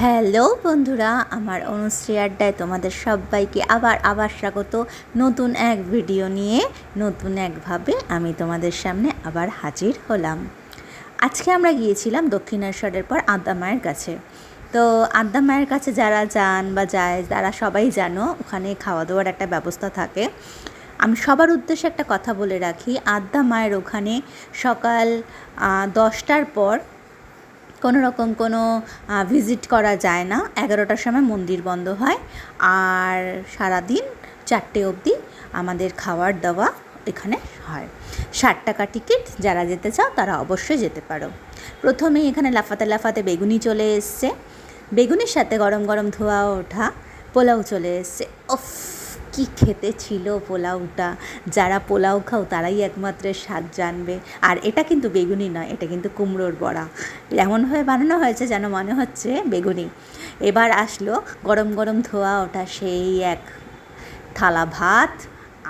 Hello বন্ধুরা, আমার অনুশ্রী আড্ডায় তোমাদের সবাইকে আবার স্বাগত। নতুন এক ভিডিও নিয়ে নতুন একভাবে আমি তোমাদের সামনে আবার হাজির হলাম। আজকে আমরা গিয়েছিলাম দক্ষিণেশ্বরের পর আদ্যা মায়ের কাছে। তো আদ্যা মায়ের কাছে যারা যান বা যায় তারা সবাই জানো ওখানে খাওয়া দাওয়ার একটা ব্যবস্থা থাকে। আমি সবার উদ্দেশ্যে একটা কথা বলে রাখি, আদ্যা মায়ের ওখানে সকাল 10টার পর কোনো ভিজিট করা যায় না। 11টার সময় মন্দির বন্ধ হয়, আর সারাদিন 4টে অবধি আমাদের খাওয়ার দাওয়া এখানে হয়। 60 টাকা টিকিট। যারা যেতে চাও তারা অবশ্যই যেতে পারো। প্রথমেই এখানে লাফাতে লাফাতে বেগুনি চলে এসছে, বেগুনির সাথে গরম গরম ধোয়া ওঠা পোলাও চলে এসছে। ওফ, কি খেতে ছিল পোলাওটা! যারা পোলাও খাও তারাই একমাত্র স্বাদ জানবে। আর এটা কিন্তু বেগুনি নয়, এটা কিন্তু কুমড়োর বড়া। এমনভাবে বানানো হয়েছে যেন মনে হচ্ছে বেগুনি। এবার আসলো গরম গরম ধোয়া ওঠা সেই এক থালা ভাত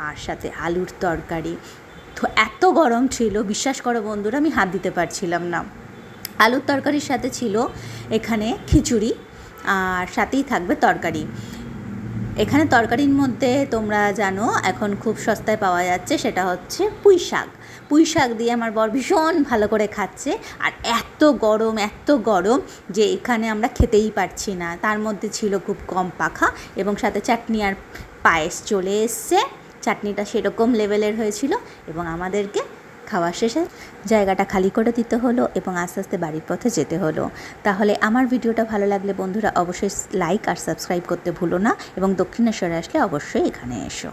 আর সাথে আলুর তরকারি। তো এত গরম ছিল, বিশ্বাস করো বন্ধুরা, আমি হাত দিতে পারছিলাম না। আলুর তরকারির সাথে ছিল এখানে খিচুড়ি, আর সাথেই থাকবে তরকারি। এখানে তরকারির মধ্যে তোমরা জানো এখন খুব সস্তায় পাওয়া যাচ্ছে, সেটা হচ্ছে পুঁই শাক। পুঁই শাক দিয়ে আমার বর ভীষণ ভালো করে খাচ্ছে। আর এত গরম যে এখানে আমরা খেতেই পারছি না। তার মধ্যে ছিল খুব কম পাখা, এবং সাথে চাটনি আর পায়েস চলে এসছে। চাটনিটা সেরকম লেভেলের হয়েছিল, এবং আমাদেরকে খাওয়া শেষে জায়গাটা খালি করে দিতে হলো এবং আস্তে আস্তে বাড়ির পথে যেতে হলো। তাহলে আমার ভিডিওটা ভালো লাগলে বন্ধুরা অবশ্যই লাইক আর সাবস্ক্রাইব করতে ভুলো না, এবং দক্ষিণেশ্বরে আসলে অবশ্যই এখানে এসো।